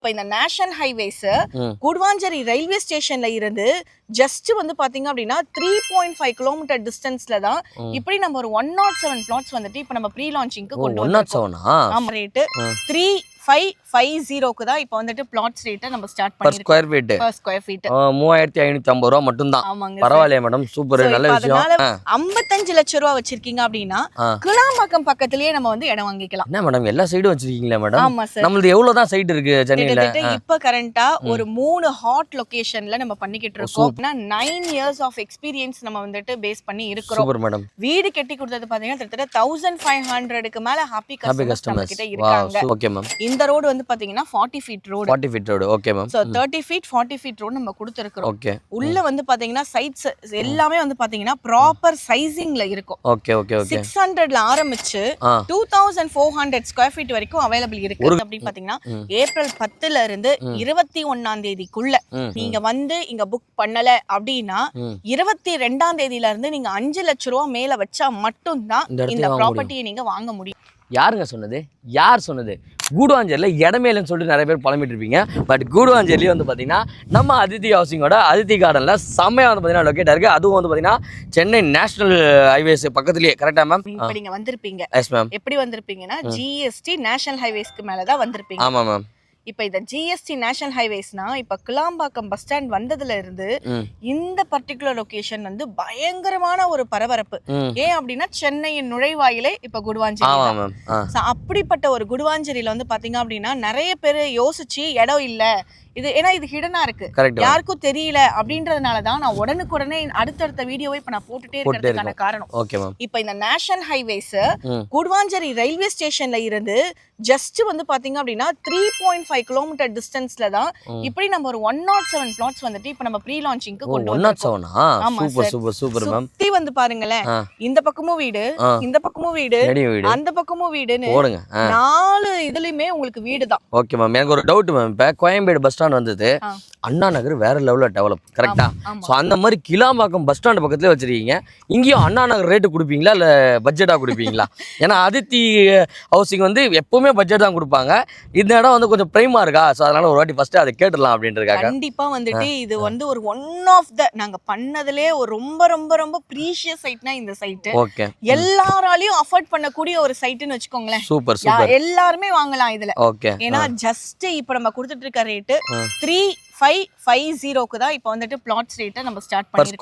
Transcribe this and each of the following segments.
இப்போ இந்த national highways Guduvancheri railway ஸ்டேஷன்ல இருந்து ஜஸ்ட் வந்து பாத்தீங்க அப்படின்னா 3.5 கிலோமீட்டர் டிஸ்டன்ஸ்ல தான் இப்படி நம்ம ஒரு 107 பிளாட்ஸ் வந்துட்டு இப்போ நம்ம ப்ரீ லான்ச்சிங்க்கு கொண்டு வந்திருக்கோம். ஆமா, ரேட் 3550க்கு தான் இப்போ வந்துட்டு பிளாட்ஸ் ரேட்டை நம்ம ஸ்டார்ட் பண்ணிருக்கோம். ஸ்கொயர் ஃபீட் 3550 ரூபாய் மட்டும் தான். பரவாயில்லையே மேடம், சூப்பர், நல்ல விஷயம். 55 லட்சம் ரூபாய் வச்சிருக்கீங்க அப்படின்னா கிளாம்பாக்கம் பக்கத்துலயே நம்ம வந்து இடம் வாங்கிக்கலாம். என்ன மேடம் எல்லா சைடும் வச்சிருக்கீங்களா மேடம்? ஆமா சார். நம்மளுது எவ்வளவு தான் சைட் இருக்கு சென்னையில? இப்ப கரண்டா ஒரு 3 ஹாட் லொகேஷன்ல நம்ம பண்ணிக்கிட்டு இருக்கோம். 9 இயர்ஸ் ஆஃப் எக்ஸ்பீரியன்ஸ் நம்ம வந்துட்டு பேஸ் பண்ணி இருக்கிறோம். Super madam. வீடு கட்டி கொடுத்தது பாத்தீங்கன்னா கிட்டத்தட்ட 1500க்கு மேல ஹாப்பி கஸ்டமர்ஸ் கிட்ட இருக்காங்க. Okay ma'am. இந்த ரோடு வந்து பாத்தீங்கன்னா 40 feet road. 40 feet road. Okay ma'am. So 30 feet 40 feet road நம்ம கொடுத்திருக்கோம். ஓகே. உள்ள வந்து பாத்தீங்கன்னா சைட்ஸ் எல்லாமே வந்து பாத்தீங்கன்னா ப்ராப்பர் சைசிங்ல இருக்கும். Okay okay okay. 600ல ஆரம்பிச்சு 2400 ஸ்கொயர் ஃபீட் வரைக்கும் அவைலபிள் இருக்கு. அப்படி பாத்தீங்கன்னா ஏப்ரல் 10ல இருந்து 21ஆம் தேதிக்குள்ள நீங்க வந்து இங்க புக் பண்ணல அப்படின்னா 22ஆம் தேதியில இருந்து நீங்க 5 லட்சம் ரூபாய் மேல வச்சா மட்டும் தான் இந்த ப்ராப்பர்ட்டியை நீங்க வாங்க முடியும். யாருங்க சொன்னது? யார் சொன்னது? கூடுவாஞ்சேரியில் இடமே இல்லைன்னு சொல்லிட்டு நிறைய பேர் புலம்பிட்டு இருப்பீங்க. பட் கூடுவாஞ்சேரியிலே வந்து பார்த்தீங்கன்னா நம்ம அதித்தி ஹவுசிங்கோட அதித்தி கார்டனில் செம்மையாக வந்து பார்த்தீங்கன்னா லொக்கேட்டாக இருக்குது. அதுவும் வந்து பார்த்தீங்கன்னா சென்னை நேஷனல் ஹைவேஸ் பக்கத்துலேயே. கரெக்டாக மேம்? இப்போ நீங்கள் வந்திருப்பீங்க. Yes ma'am. எப்படி வந்திருப்பீங்கன்னா ஜிஎஸ்டி நேஷனல் ஹைவேஸ்க்கு மேலே தான் வந்திருப்பீங்க. ஆமாம் மேம். இப்போ இந்த ஜிஎஸ்டி நேஷனல் ஹைவேஸ்னா இப்போ கிளாம்பாக்கம் பஸ் ஸ்டாண்ட் வந்ததுல இருந்து இந்த பர்டிகுலர் லொகேஷன் வந்து பயங்கரமான ஒரு பரபரப்பு. ஏன் அப்படின்னா சென்னையின் நுழைவாயிலே இப்ப குடுவாஞ்சேரி. அப்படிப்பட்ட ஒரு குடுவாஞ்சேரியில வந்து பாத்தீங்க அப்படின்னா நிறைய பேர் யோசிச்சு இடம் இல்ல இது, ஏன்னா இது ஹிடனா இருக்கு, யாருக்கும் தெரியல அப்படின்றதுனாலதான் நான் உடனுக்குடனே அடுத்தடுத்த வீடியோவை இப்ப நான் போட்டுட்டே இருக்கிறதுக்கான காரணம். இப்ப இந்த நேஷனல் ஹைவேஸ் குடுவாஞ்சேரி ரயில்வே ஸ்டேஷன்ல இருந்து ஜஸ்ட் வந்து பாத்தீங்க அப்படின்னா 3.5 கிலோமீட்டர் டிஸ்டன்ஸ்ல தான் இப்படி நம்ம ஒரு 107 பிளாட்ஸ் வந்துட்டு இப்ப நம்ம ப்ரீ லான்ச்சிங்க்கு கொண்டு வந்திருக்கோம். ஆமா சார். சுத்தி வந்து பாருங்களேன், இந்த பக்கமும் வீடு, இந்த பக்கமும் வீடு, அந்த பக்கமும் வீடுன்னு 4 இதுலயுமே உங்களுக்கு வீடு தான். Okay ma'am. எனக்கு ஒரு டவுட் மேம். இப்ப கோயம்பேடு பஸ் ஸ்டாண்ட் வந்தது, அண்ணா நகர் வேற லெவல்ல டெவலப், கரெக்டா? சோ அந்த மாதிரி கிளாம்பாக்கம் பஸ் ஸ்டாண்ட் பக்கத்துல வச்சிருக்கீங்க. இங்கேயும் அண்ணா நகர் ரேட்டு கொடுப்பீங்களா இல்ல பட்ஜெட்டா கொடுப்பீங்களா? ஏன்னா அதித்தி ஹவுசிங் வந்து எப்பவுமே பட்ஜெட் தான் கொடுப்பாங்க. இந்த இடம் வந்து கொஞ்சம் பிரைமா இருக்கா, சோ அதனால ஒரு வாட்டி ஃபர்ஸ்ட் அதை கேட்டுடலாம் அப்படின்றதுக்காக. கண்டிப்பா வந்துட்டு இது வந்து ஒரு ஒன் ஆஃப் த நாங்க பண்ணதுலயே ஒரு ரொம்ப ரொம்ப ரொம்ப ப்ரீஷியஸ் சைட்னா இந்த சைட். ஓகே. எல்லாராலையும் அஃபோர்ட் பண்ணக்கூடிய ஒரு சைட்னு வச்சுக்கோங்களேன். Super super. எல்லாருமே வாங்கலாம் இதுல. ஓகே. ஏன்னா ஜஸ்ட் இப்ப நம்ம கொடுத்துட்டு இருக்க ரேட்டு 3550க்கு தான் இப்போ வந்துட்டு பிளாட்ஸ் ரேட்டை நம்ம ஸ்டார்ட் பண்ணிருக்கோம்.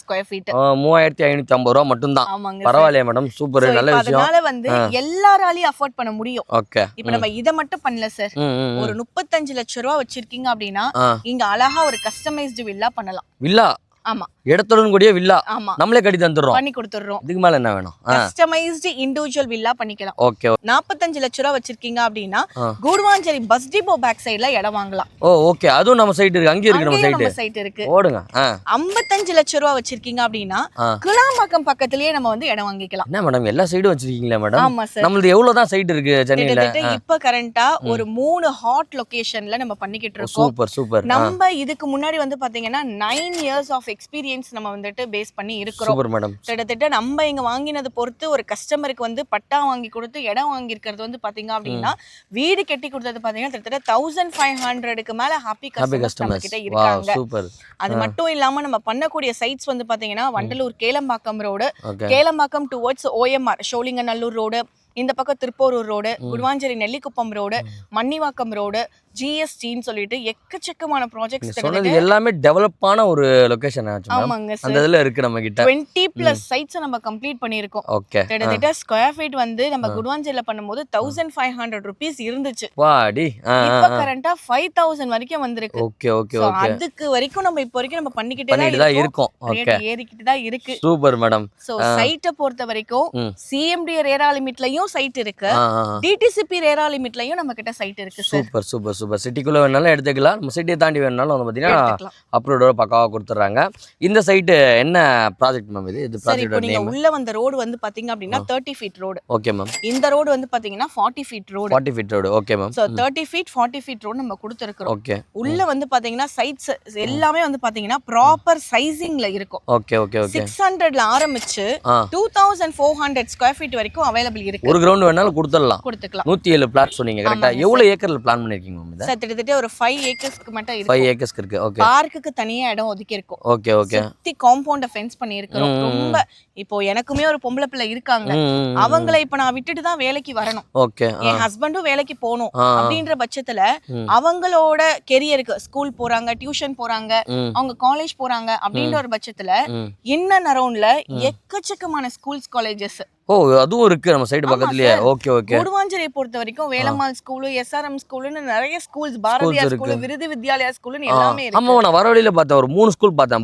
ஸ்கொயர் ஃபீட் 3550 ரூபாய் மட்டும் தான். பரவாயில்லையே மேடம், சூப்பர், நல்ல விஷயம். அதனால வந்து எல்லாராலையும் அஃபோர்ட் பண்ண முடியும். ஓகே. இப்போ நம்ம இத மட்டும் பண்ணல சார், ஒரு 35 லட்சம் ரூபாய் வச்சிருக்கீங்க அப்படின்னா இங்க அழகா ஒரு கஸ்டமைஸ்டு வில்லா பண்ணலாம். வில்லா? ஆமா, இடத்துடன் கூடிய வில்லா நம்மளே கட்டி தந்துறோம், பண்ணி கொடுத்துறோம். இதுக்கு மேல என்ன வேணும்? கஸ்டமைஸ்டு இண்டிவிஜுவல் வில்லா பண்ணிக்கலாம். ஓகே. 45 லட்சம் ரூபாய் வச்சிருக்கீங்க அப்படின்னா கூடுவாஞ்சேரி பஸ் டிப்போ பேக் சைடுல இடம் வாங்கலாம். ஓ ஓகே. அதுவும் நம்ம சைட் இருக்கு, அங்க இருக்கு நம்ம சைட் இருக்கு. ஓடுங்க. 55 லட்சம் ரூபாய் வச்சிருக்கீங்க அப்படின்னா கிளாம்பாக்கம் பக்கத்துலயே நம்ம வந்து இடம் வாங்கிக்கலாம். என்ன மேடம் எல்லா சைடும் வச்சிருக்கீங்களா மேடம்? ஆமா சார். நம்மளுது எவ்வளவு தான் சைட் இருக்கு சென்னையில? இப்ப கரண்டா ஒரு 3 ஹாட் லொகேஷன்ல நம்ம பண்ணிக்கிட்டு இருக்கோம். Super super. நம்ம இதுக்கு முன்னாடி வந்து பாத்தீங்கன்னா 9 இயர்ஸ் ஆஃப் எக்ஸ்பீரியன்ஸ் நம்ம வந்துட்டு பேஸ் பண்ணி இருக்கிறோம். Super madam. கிட்டத்தட்ட நம்ம இங்க வாங்கினது பொறுத்து ஒரு கஸ்டமருக்கு வந்து பட்டா வாங்கி கொடுத்து இடம் வாங்கி இருக்கிறது வந்து பாத்தீங்க அப்படின்னா வீடு கட்டி கொடுத்தது பாத்தீங்கன்னா கிட்டத்தட்ட 1500க்கு மேல ஹாப்பி கஸ்டமர்ஸ் கிட்ட இருக்காங்க. சூப்பர். அது மட்டும் இல்லாம நம்ம பண்ணக்கூடிய சைட்ஸ் வந்து பாத்தீங்கன்னா Vandalur Kelambakkam road, Kelambakkam towards OMR Sholinganallur road, இந்த பக்கம் Tiruporur road, Guduvanchery Nellikuppam road, Mannivakkam road, ஜிஎஸ்டின்னு சொல்லிட்டு எக்கச்சக்கமான ப்ராஜெக்ட்ஸ் எல்லாமே டெவலப்பான ஒரு லொகேஷன். ஆமாங்க சார். அந்த இதுல இருக்கு நம்ம கிட்ட 20+ சைட்ஸ் நம்ம கம்ப்ளீட் பண்ணிருக்கோம். ஓகே. கிட்டத்தட்ட ஸ்கொயர் ஃபீட் வந்து நம்ம குடுவாஞ்சேரியில பண்ணும்போது 1500 ரூபீஸ் இருந்துச்சு. வாடி. இப்ப கரண்டா 5000 வரைக்கும் வந்திருக்கு. Okay okay okay. அதுக்கு வரைக்கும் நம்ம இப்போ வரைக்கும் நம்ம பண்ணிக்கிட்டே தான் இருக்கோம். ஓகே. ஏறிக்கிட்டு தான் இருக்கு. Super madam. சோ சைட்ட பொறுத்த வரைக்கும் சிஎம்டி ரேரா லிமிட்லயும் சைட் இருக்கு, டிடிசிபி ரேரா லிமிட்லயும் நம்ம கிட்ட சைட் இருக்கு சார். Super super super. சிட்டிக்குள்ள வேணாலும் எடுத்துக்கலாம், நம்ம சிட்டியை தாண்டி வேணாலும் வந்து பாத்தீங்கன்னா அப்ரோடோட பக்காவா கொடுத்துறாங்க. இந்த சைட் என்ன ப்ராஜெக்ட் மேம்? இது ப்ராஜெக்ட் நேம் உள்ள வந்த ரோடு வந்து பாத்தீங்க அப்படின்னா 30 ஃபீட் ரோடு. Okay ma'am. இந்த ரோடு வந்து பாத்தீங்கன்னா 40 feet road. 40 feet road. Okay ma'am. So 30 feet 40 feet road நம்ம கொடுத்திருக்கோம். ஓகே. உள்ள வந்து பாத்தீங்கன்னா சைட்ஸ் எல்லாமே வந்து பாத்தீங்கன்னா ப்ராப்பர் சைசிங்ல இருக்கும். Okay okay okay. 600ல ஆரம்பிச்சு 2400 ஸ்கொயர் ஃபீட் வரைக்கும் அவைலபிள் இருக்கு. ஒரு கிரவுண்ட் வேணாலும் கொடுத்துடலாம். 107 பிளாட் சொன்னீங்க, கரெக்ட்டா? எவ்வளவு ஏக்கர்ல பிளான் பண்ணிருக்கீங்க மேம்? இது? சார் கிட்டத்தட்ட ஒரு 5 ஏக்கர்ஸ்க்கு மட்டும் 5 இருக்கு. ஏக்கர்ஸ்க்கு இருக்கு. ஓகே பார்க்குக்கு தனியா இடம் ஒதுக்கி இருக்கும். Okay okay. சுத்தி காம்பவுண்ட ஃபென்ஸ் பண்ணி இருக்கிறோம். ரொம்ப இப்போ எனக்குமே ஒரு பொம்பளை பிள்ளை இருக்காங்க. அவங்கள இப்ப நான் விட்டுட்டு தான் வேலைக்கு வரணும். ஓகே. என் ஹஸ்பண்டும் வேலைக்கு போகணும் அப்படின்ற பட்சத்துல அவங்களோட கெரியருக்கு ஸ்கூல் போறாங்க, டியூஷன் போறாங்க, அவங்க காலேஜ் போறாங்க அப்படின்ற ஒரு பட்சத்துல இன் அண்ட் அரௌண்ட்ல எக்கச்சக்கமான ஸ்கூல்ஸ் காலேஜஸ். ஓ அதுவும் இருக்கு நம்ம சைடு பக்கத்துலயே. Okay okay. கூடுவாஞ்சேரியை பொறுத்த வரைக்கும் வேலம்மாள் ஸ்கூல், SRM ஸ்கூல்னு நிறைய ஸ்கூல்ஸ், பாரதியார் ஸ்கூல், விருது வித்யாலயா ஸ்கூல்னு எல்லாமே இருக்கு. ஆமா நான் வர வழியில பார்த்தேன் ஒரு 3 ஸ்கூல் பார்த்தேன்.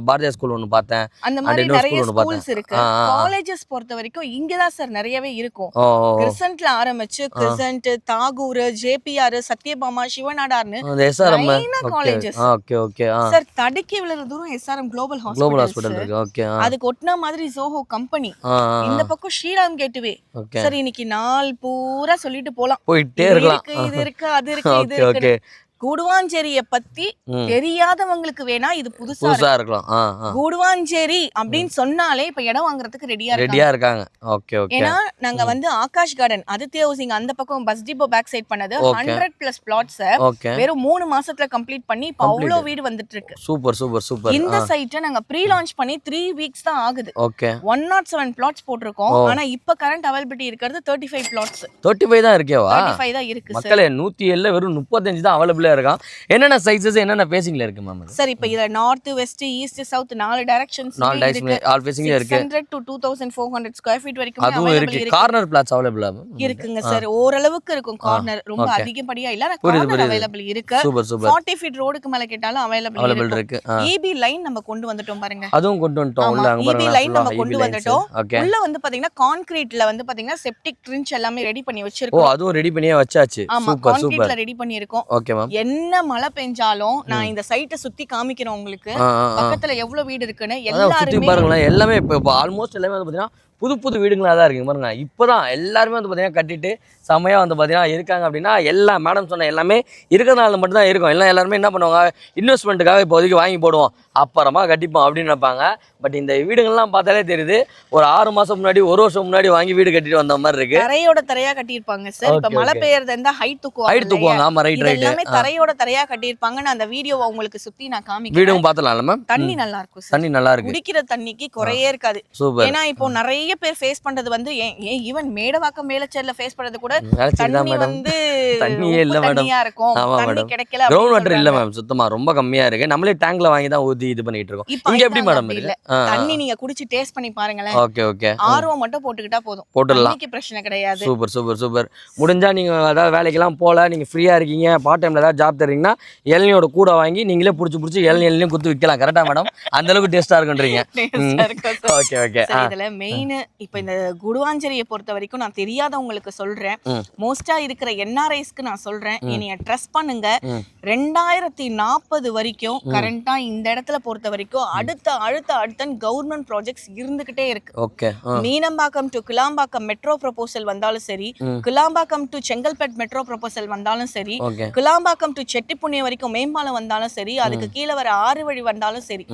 பாரதியார் ஸ்கூல் ஒன்னு பார்த்தேன். அந்த மாதிரி நிறைய ஸ்கூல்ஸ் இருக்கு. காலேஜஸ் பொறுத்த வரைக்கும் இங்கதான் சார் நிறையவே இருக்கும். கிறிசன்ட்ல ஆரம்பிச்சு கிறிசன்ட், தாகூர், JPR, சத்யபாமா, சிவநாடார்னு காலேஜஸ். Okay okay. சார் தடுக்கி விழுற தூரம் SRM குளோபல் ஹாஸ்பிடல் இருக்கு. ஓகே. அதுக்கு ஒட்டின மாதிரி ஜோஹோ கம்பெனி, இந்த பக்கம் ஸ்ரீராம் கேட்வே. சார் இன்னைக்கு நாள் பூரா சொல்லிட்டு போலாம். போயிட்டே இருக்கலாம். இது இருக்கு அது இருக்கு இது இருக்கு. கூடுவாஞ்சேரிய பத்தி தெரியாதவங்களுக்கு வேணா இது புதுசா இருக்கலாம். கூடுவாஞ்சேரி அப்படின்னு சொன்னாலே இப்ப இடம் வாங்குறதுக்கு ரெடியா இருக்காங்க. Okay okay. ஏன்னா நாங்க வந்து ஆகாஷ் கார்டன், ஆதித்ய ஹவுசிங் அந்த பக்கம் பஸ் டிப்போ பேக் சைடு பண்ணது 100+ பிளாட்ஸ் வெறும் 3 மாசத்துல கம்ப்ளீட் பண்ணி இப்ப அவ்வளவு வீடு வந்துட்டு இருக்கு. Super super super. இந்த சைட்டை நாங்க ப்ரீ லான்ச் பண்ணி 3 வீக்ஸ் தான் ஆகுது. ஓகே. 107 பிளாட்ஸ் போட்டிருக்கோம். ஆனா இப்ப கரண்ட் அவைலபிலிட்டி இருக்கிறது 35 பிளாட்ஸ். 35 தான் இருக்கேவா? 35 தான் இருக்கு சார். மக்களே 107 வெறும் 35 தான் அவைலபிளா இருக்கான். என்னென்ன சைஸஸ் என்னென்ன ஃபேசிங்ல இருக்கு மேம்? சார் இப்போ இதுல north, west, east, south 4 directions இருக்கு. ஆல் ஃபேசிங்ல இருக்கு. 600 to 2400 ஸ்கொயர் ஃபீட் வரைக்கும் அதுவும் இருக்கு. கார்னர் பிளாட்ஸ் அவைலபிளா இருக்குங்க சார். ஓரளவுக்கு இருக்கும். கார்னர் ரொம்ப அதிகப்படியா இல்ல, கார்னர் அவைலபிள் இருக்கு. Super super. 40 ஃபீட் ரோடுக்கு மேல கேட்டாலும் அவைலபிள் இருக்கு. EB லைன் நம்ம கொண்டு வந்துட்டோம் பாருங்க. அதுவும் கொண்டு வந்துட்டோம். உள்ள அங்க பாருங்க. EB லைன் நம்ம கொண்டு வந்துட்டோம். உள்ள வந்து பாத்தீங்கன்னா கான்கிரீட்ல வந்து பாத்தீங்கன்னா செப்டிக் ட்ரின்ச் எல்லாமே ரெடி பண்ணி வச்சிருக்கோம். அதுவும் ரெடி பண்ணியே வச்சாச்சு. Super super. கான்கிரீட்ல ரெடி பண்ணி இருக்கோம். Okay ma'am. என்ன மழை பெஞ்சாலும் நான் இந்த சைட்டை சுத்தி காமிக்கிறேன் உங்களுக்கு. பக்கத்துல எவ்வளவு வீடு இருக்குன்னு எல்லாரும் பாருங்களா. எல்லாமே இப்போ ஆல்மோஸ்ட் எல்லாமே வந்து பாத்தீங்கன்னா புது புது வீடுங்களாக தான் இருக்குங்க பாருங்க. இப்போதான் எல்லாருமே வந்து பார்த்தீங்கன்னா கட்டிட்டு செம்மையாக வந்து பார்த்தீங்கன்னா இருக்காங்க. அப்படின்னா எல்லா மேடம் சொன்ன எல்லாமே இருக்கிறதுனால மட்டும்தான் இருக்கும். எல்லாம் எல்லாருமே என்ன பண்ணுவாங்க, இன்வெஸ்ட்மெண்ட்டுக்காக இப்போதைக்கு வாங்கி போடுவோம், அப்புறமா கட்டிப்போம் அப்படின்னு நினைப்பாங்க. பட் இந்த வீடுகள்லாம் பார்த்தாலே தெரியுது ஒரு 6 மாசம் முன்னாடி, 1 வருஷம் முன்னாடி வாங்கி வீடு கட்டிட்டு வந்த மாதிரி இருக்கு. தரையோட தரையா கட்டியிருப்பாங்க சார். இப்ப மழை பெய்யறது இருந்தா ஹைட் தூக்குவாங்க. ஆமா ரைட் ரைட். எல்லாமே தரையோட தரையா கட்டியிருப்பாங்க. நான் அந்த வீடியோவை உங்களுக்கு சுத்தி நான் காமிக்கிறேன். வீடியோவும் பார்த்தலாம் மேம். தண்ணி நல்லா இருக்கும் சார். தண்ணி நல்லா இருக்கு. குடிக்கிற தண்ணிக்கு குறையே இருக்காது. சூப்பர். ஏன்னா இப்போ நிறைய பேர் ஃபேஸ் பண்றது வந்து ஈவன் மேடவாக்கம் மேலச்சேரியில ஃபேஸ் பண்றது கூட தண்ணி வந்து தண்ணியே இல்ல மேடம். தண்ணியா இருக்கும். தண்ணி கிடைக்கல. கிரவுண்ட் வாட்டர் இல்ல மேம், சுத்தமா ரொம்ப கம்மியா இருக்கு. நம்மளே டேங்க்ல வாங்கி தான் ஊத்தி இது பண்ணிட்டு இருக்கோம். இங்க எப்படி மேடம் இருக்கு? தண்ணி நீங்க குடிச்சு டேஸ்ட் பண்ணி பாருங்களேன். Okay okay. ஆர்வம் மட்டும் போட்டுக்கிட்டா போதும், போட்டுடலாம். தண்ணிக்கு பிரச்சனை கிடையாது. Super super super. முடிஞ்சா நீங்க அதாவது வேலைக்கெல்லாம் போல, நீங்க ஃப்ரீயா இருக்கீங்க, பார்ட் டைம்ல ஏதாவது ஜாப் தரீங்கன்னா இளநியோட கூட வாங்கி நீங்களே புடிச்சு இளநியும் குத்து விற்கலாம். கரெக்டா மேடம்? அந்த அளவுக்கு டேஸ்டா இருக்குன்றீங்க. Okay okay. இதுல மெயின் இப்ப இந்த குடுவாஞ்சேரியை பொறுத்த வரைக்கும் நான் தெரியாதவங்களுக்கு சொல்றேன், மோஸ்டா இருக்கிற NRIஸ்க்கு நான் சொல்றேன், என்னைய ட்ரஸ்ட் பண்ணுங்க. 2040 வரைக்கும் கரண்டா இந்த இடத்துல பொறுத்த வரைக்கும் அடுத்த கவர்மெண்ட் ப்ராஜெக்ட்ஸ் இருந்துகிட்டே இருக்கு. Okay. Meenambakkam to Kilambakkam metro proposal வந்தாலும் சரி, Kilambakkam to Chengalpet metro proposal வந்தாலும் சரி, கிளாம்பாக்கம் டு செட்டிப்புண்ணிய வரைக்கும் மேம்பாலம் வந்தாலும் சரி, அதுக்கு கீழே வர 6 வழி வந்தாலும் சரி,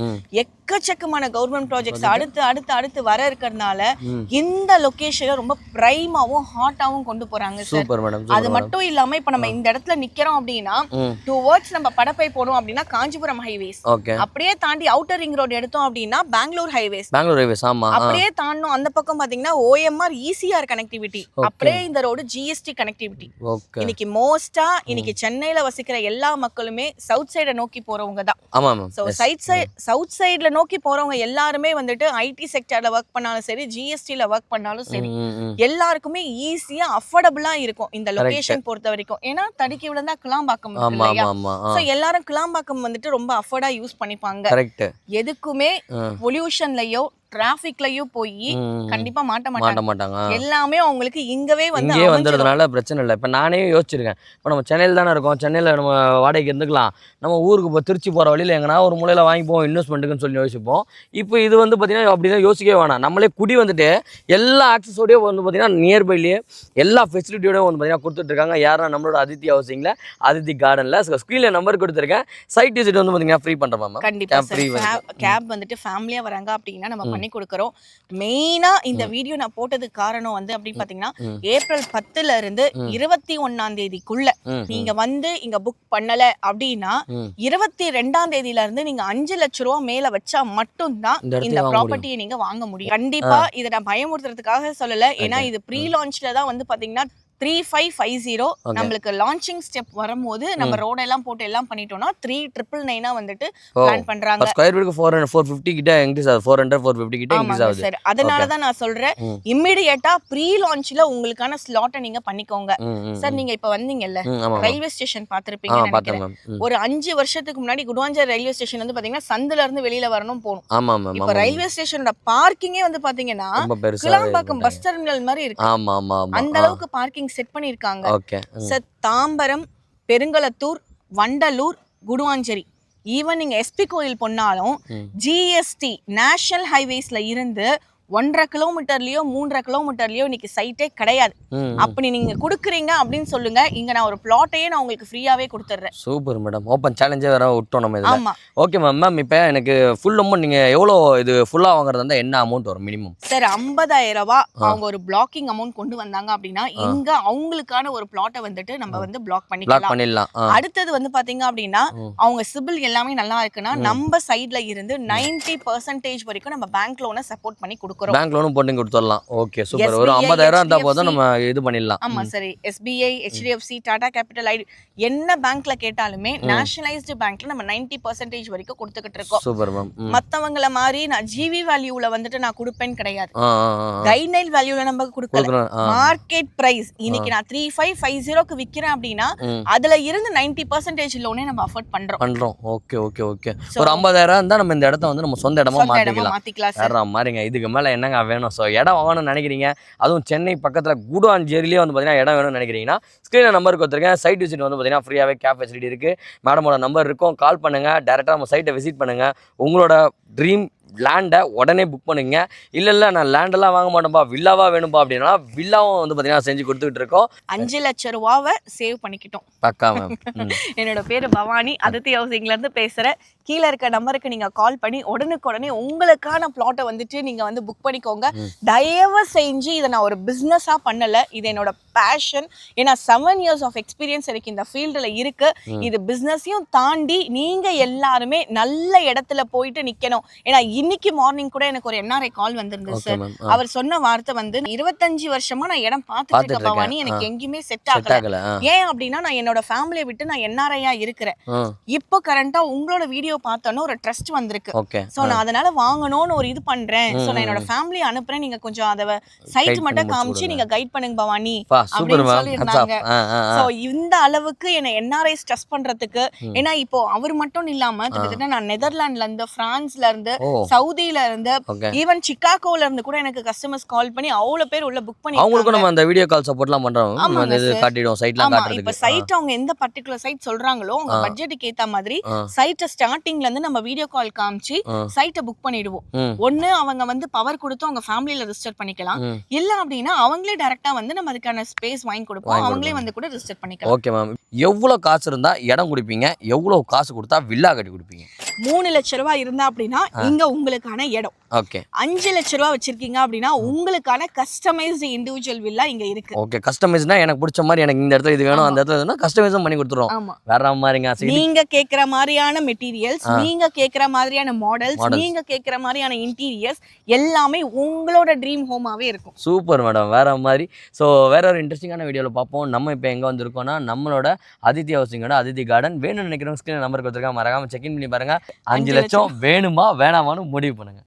எக்கச்சக்கமான கவர்மெண்ட் ப்ராஜெக்ட்ஸ் அடுத்து வர இருக்கிறதுனால இந்த லொகேஷனை ரொம்ப பிரைமாவும் ஹாட்டாவும் கொண்டு போறாங்க சார். அது மட்டும் இல்லாம இப்ப நம்ம இந்த இடத்துல நிக்கிறோம் அப்படின்னா டுவர்ட்ஸ் நம்ம படப்பை போறோம் அப்படின்னா காஞ்சிபுரம் ஹைவேஸ், அப்படியே தாண்டி அவுட்டர் ரிங் ரோடு எடுத்தோம் அப்படின்னா பெங்களூர் ஹைவேஸ். ஆமா. அப்படியே தாண்டணும் அந்த பக்கம் பாத்தீங்கன்னா OMR ECR கனெக்டிவிட்டி, அப்படியே இந்த ரோடு GST கனெக்டிவிட்டி. இன்னைக்கு மோஸ்டா இன்னைக்கு சென்னையில வசிக்கிற எல்லா மக்களுமே சவுத் சைட நோக்கி போறவங்க தான். ஆமா மேம். சோ சவுத் சைடுல நோக்கி போறவங்க எல்லாருமே வந்துட்டு IT செக்டர்ல வர்க் பண்ணாலும் சரி, GSTல வர்க் பண்ணாலும் சரி, எல்லாருக்குமே ஈஸியா அஃபோர்டபிளா இருக்கும் இந்த லொகேஷன் பொறுத்த வரைக்கும். ஏன்னா தடுக்கி விழுந்தா கிளாம்பாக்கம் இல்லையா, சோ எல்லாரும் கிளாம்பாக்கம் வந்துட்டு ரொம்ப அஃபோர்டா யூஸ் பண்ணிப்பாங்க. எதுக்குமே பொல்யூஷன்லயோ டிராபிக்லயும் போய் கண்டிப்பா மாட்ட மாட்டாங்க. எல்லாமே அவங்களுக்கு இங்கவே வந்துறதுனால பிரச்சனை இல்லை. இப்ப நானே யோசிச்சிருக்கேன், இப்ப நம்ம சென்னையில தானே இருக்கோம், சென்னையில நம்ம வாடகைக்கு இருந்துக்கலாம், நம்ம ஊருக்கு இப்போ திருச்சி போற வழியில எங்கன்னா ஒரு மூலையில வாங்கிப்போம் இன்வெஸ்ட்மெண்ட்டுக்குன்னு சொல்லி யோசிப்போம். இப்போ இது வந்து பாத்தீங்கன்னா அப்படிதான் யோசிக்கவே வேணாம், நம்மளே குடி வந்துட்டு எல்லா ஆக்சஸோடய வந்து பாத்தீங்கன்னா நியர்பைலயே எல்லா ஃபெசிலிட்டியோட வந்து பாத்தீங்கன்னா கொடுத்துட்டு இருக்காங்க. யாருன்னா நம்மளோட அதித்தி ஹவுசிங்ல அதித்தி கார்டன்ல ஸ்கிரீன்ல நம்பர் கொடுத்துருக்கேன். சைட் விசிட் வந்து பாத்தீங்கன்னா ஃப்ரீ பண்றோம். கண்டிப்பா கேப் வந்துட்டு ஃபேமிலியா வராங்க அப்படின்னா நம்ம பண்ணி கொடுக்குறோம். மெயினா இந்த வீடியோ நான் போட்டதுக்கு காரணம் வந்து அப்படின்னு பாத்தீங்கன்னா, ஏப்ரல் 10ல இருந்து 21ஆம் தேதிக்குள்ள நீங்க வந்து இங்க புக் பண்ணல அப்படின்னா 22ஆம் தேதியில இருந்து நீங்க 5 லட்சம் ரூபாய் மேல வச்சா மட்டும்தான் இந்த ப்ராப்பர்ட்டியை நீங்க வாங்க முடியும். கண்டிப்பா இதை நான் பயமுறுத்துறதுக்காக சொல்லல, ஏன்னா இது ப்ரீ லான்ச்ல தான் வந்து பாத்தீங்கன்னா 3550 நம்மளுக்கு லான்ச்சிங் ஸ்டெப் வரும்போது நம்ம ரோட் எல்லாம் போட்டு எல்லாம் பண்ணிட்டோம்னா 3999 வந்துட்டு பிளான் பண்றாங்க. ஸ்கொயர் ஃபீட்டுக்கு 450 கிட்ட இன்க்ரீஸ் ஆகுது, 400 450 கிட்ட இன்க்ரீஸ் ஆகுது சார். அதனால தான் நான் சொல்றேன், இமிடியேட்டா ப்ரீ லான்ச்ல உங்களுக்கான ஸ்லாட்டை நீங்க பண்ணிக்கோங்க சார். நீங்க இப்ப வந்தீங்கல்ல, ரயில்வே ஸ்டேஷன் பாத்திருப்பீங்க நினைக்கிறேன். ஒரு 5 வருஷத்துக்கு முன்னாடி குடுவாஞ்சேரி ரயில்வே ஸ்டேஷன் வந்து பாத்தீங்கன்னா சந்துல இருந்து வெளியில வரணும் போகணும். இப்ப ரயில்வே ஸ்டேஷனோட பார்க்கிங்கே வந்து பாத்தீங்கன்னா கிளாம்பாக்கம் பஸ் டெர்மினல் மாதிரி இருக்கு. அந்த அளவுக்கு பார்க்கிங் செட் பண்ணிருக்காங்க. சார், தாம்பரம், பெருங்களத்தூர், வண்டலூர், குடுவாஞ்சேரி, ஈவன் நீங்க எஸ்பி கோயில் போனாலும் ஜிஎஸ்டி நேஷனல் ஹைவேஸ்ல இருந்து 1.5 கிலோமீட்டர்லயோ 3.5 கிலோமீட்டர்லயோ இன்னைக்கு சைட்டே கிடையாது. அப்படி நீங்க குடுக்குறீங்க அப்படின்னு சொல்லுங்க, இங்க நான் ஒரு பிளாட்டையே நான் உங்களுக்கு ஃப்ரீயாவே கொடுத்துறேன். சூப்பர் மேடம், ஓபன் சேலஞ்சே வேற விட்டோம் நம்ம இதுல. ஆமா, ஓகே மேம். இப்போ எனக்கு ஃபுல் அமௌண்ட் நீங்க எவ்வளவு இது ஃபுல்லா வாங்குறதா இருந்தா என்ன அமௌண்ட் வரும் மினிமம்? சார், 50,000 ரூபாய் அவங்க ஒரு பிளாக்கிங் அமௌண்ட் கொண்டு வந்தாங்க அப்படின்னா இங்க அவங்களுக்கான ஒரு பிளாட்டை வந்துட்டு நம்ம வந்து பிளாக் பண்ணிடலாம். அடுத்தது வந்து பாத்தீங்க அப்படின்னா அவங்க சிபில் எல்லாமே நல்லா இருக்குன்னா நம்ம சைடுல இருந்து 90% வரைக்கும் நம்ம பேங்க் லோனை சப்போர்ட் பண்ணி கொடுக்குறோம். பேங்க் லோனும் போட்டு கொடுத்துடலாம். Okay, super. ஒரு 50,000 இருந்தா போதும் நம்ம இது பண்ணிடலாம். ஆமா சரி, எஸ்பிஐ, HDFC, டாடா கேபிட்டல், என்ன பேங்க்ல கேட்டாலுமே நேஷனலைஸ்டு பேங்க்ல நம்ம 90% வரைக்கும் கொடுத்துக்கிட்டு இருக்கோம். Super ma'am. மத்தவங்கள மாதிரி நான் ஜிவி வேல்யூல வந்துட்டு நான் கொடுப்பேன் கிடையாது. கைட்லைன் வேல்யூல நம்ம கொடுக்கல. மார்க்கெட் பிரைஸ் இன்னைக்கு நான் 3550க்கு விக்கிறேன் அப்படின்னா அதுல இருந்து 90% லோனே நம்ம அஃபோர்ட் பண்றோம். Okay okay okay. ஒரு 50,000 இருந்தா நம்ம இந்த இடத்த வந்து நம்ம சொந்த இடமா மாத்திக்கலாம். வேற மாதிரிங்க, இதுக்கு மேல என்னங்க வேணும்? ஸோ இடம் வாங்கணும்னு நினைக்கிறீங்க, அதுவும் சென்னை பக்கத்தில் கூடுவாஞ்சேரியிலே வந்து பார்த்தீங்கன்னா இடம் வேணும்னு நினைக்கிறீங்கன்னா ஸ்க்ரீனில் நம்பருக்கு வந்துருக்கேன். சைட் விசிட் வந்து பார்த்தீங்கன்னா ஃப்ரீயாகவே கேப் ஃபெசிலிட்டி இருக்குது. மேடமோட நம்பர் இருக்கும், கால் பண்ணுங்கள். டேரெக்டாக நம்ம சைட்டை விசிட் பண்ணுங்கள். உங்களோட ட்ரீம் லேண்டை உடனே புக் பண்ணுங்க. இல்லை நான் லேண்டெல்லாம் வாங்க மாட்டோம்பா, வில்லாவா வேணும்பா அப்படின்னா வில்லாவும் வந்து பார்த்தீங்கன்னா செஞ்சு கொடுத்துக்கிட்டு இருக்கோம். 5 லட்சம் ரூபாவை சேவ் பண்ணிக்கிட்டோம். பக்கா மேம். என்னோட பேர் பவானி, அதித்தி ஹவுசிங்லேருந்து பேசுகிறேன். கீழே இருக்க நம்பருக்கு நீங்கள் கால் பண்ணி உடனுக்குடனே உங்களுக்கான பிளாட்டை வந்துட்டு நீங்கள் வந்து புக் பண்ணிக்கோங்க. தயவு செஞ்சு இதை நான் ஒரு பிஸ்னஸாக பண்ணலை, இது என்னோட பேஷன். ஏன்னா 7 years ஆஃப் எக்ஸ்பீரியன்ஸ் எனக்கு இந்த ஃபீல்டில் இருக்குது. இது பிஸ்னஸையும் தாண்டி நீங்கள் எல்லாருமே நல்ல இடத்துல போயிட்டு நிற்கணும். ஏன்னா இன்னைக்கு மார்னிங் கூட எனக்கு ஒரு NRI கால் வந்திருந்தது சார். அவர் சொன்ன வார்த்தை வந்து 25 வருஷமா நான் இடம் பார்த்துட்டு இருக்கேன் பவானி, எனக்கு எங்கேயுமே செட் ஆகல. ஏன் அப்படின்னா நான் என்னோட ஃபேமிலியை விட்டு நான் NRI-யா இருக்கிறேன். இப்போ கரண்டா உங்களோட வீடியோ பார்த்தோன்னா ஒரு ட்ரஸ்ட் வந்திருக்கு. சோ நான் அதனால வாங்கணும்னு ஒரு இது பண்றேன். சோ நான் என்னோட ஃபேமிலியை அனுப்புறேன், நீங்க கொஞ்சம் அத சைட் மட்டும் காமிச்சு நீங்க கைட் பண்ணுங்க பவானி அப்படின்னு சொல்லிருந்தாங்க. சோ இந்த அளவுக்கு என்ன NRIs ட்ரஸ்ட் பண்றதுக்கு, ஏன்னா இப்போ அவர் மட்டும் இல்லாம கிட்டத்தட்ட நான் நெதர்லாண்ட்ல இருந்து, பிரான்ஸ்ல இருந்து, சவுதியில இருந்து, ஈவன் சிகாகோல இருந்து கூட எனக்கு கஸ்டமர்ஸ் கால் பண்ணி அவ்வளவு பேர் உள்ள புக் பண்ணி அவங்களுக்கு நம்ம அந்த வீடியோ கால் சப்போர்ட்லாம் பண்றோம். இது காட்டிடுவோம், சைட்லாம் காட்டுறதுக்கு. இப்போ சைட் அவங்க எந்த பர்టిక్యులர் சைட் சொல்றாங்களோ அவங்க பட்ஜெட்டுக்கு ஏத்த மாதிரி சைட்ட ஸ்டார்டிங்ல இருந்து நம்ம வீடியோ கால் காமிச்சு சைட்டை புக் பண்ணிடுவோம். ஒண்ணு அவங்க வந்து பவர் கொடுத்து அவங்க ஃபேமிலில ரெஜிஸ்டர் பண்ணிக்கலாம், இல்ல அப்படின்னா அவங்களே டைரக்டா வந்து நம்ம அதுக்கான ஸ்பேஸ் வாங்கி கொடுப்போம், அவங்களே வந்து கூட ரெஜிஸ்டர் பண்ணிக்கலாம். Okay ma'am. எவ்வளவு காசு இருந்தா இடம் கொடுப்பீங்க, எவ்வளவு காசு கொடுத்தா வில்லா கட்டி கொடுப்பீங்க? 3 லட்சம் ரூபாய் இருந்தா அப்படின்னா இங்க உங்களுக்கான இடம். ஓகே. 5 லட்சம் ரூபாய் வச்சிருக்கீங்க அப்படின்னா உங்களுக்கான கஸ்டமைஸ்டு இண்டிவிஜுவல் வில்லா இங்க இருக்கு. ஓகே. கஸ்டமைஸ்னா எனக்கு பிடிச்ச மாதிரி, எனக்கு இந்த இடத்துல இது வேணும், அந்த இடத்துல வேணும், கஸ்டமைஸும் பண்ணி கொடுத்துறோம். வேற மாதிரிங்க, நீங்க கேக்குற மாதிரியான மெட்டீரியல்ஸ், நீங்க கேக்குற மாதிரியான மாடல்ஸ், நீங்க கேக்குற மாதிரியான இன்டீரியர்ஸ் எல்லாமே உங்களோட ட்ரீம் ஹோமாவே இருக்கும். சூப்பர் மேடம், வேற மாதிரி. ஸோ வேற ஒரு இன்ட்ரெஸ்டிங்கான வீடியோவில் பார்ப்போம். நம்ம இப்போ எங்கே வந்திருக்கோம்னா நம்மளோட அதித்தி ஹவுசிங்கோட அதித்தி கார்டன். வேணும்னு நினைக்கிறவங்க ஸ்கிரீன் நம்பர் கொடுத்துருக்காங்க, மறக்காம செக்இன் பண்ணி பாருங்க. 5 லட்சம் வேணுமா வேணாமான்னு முடிவு பண்ணுங்க.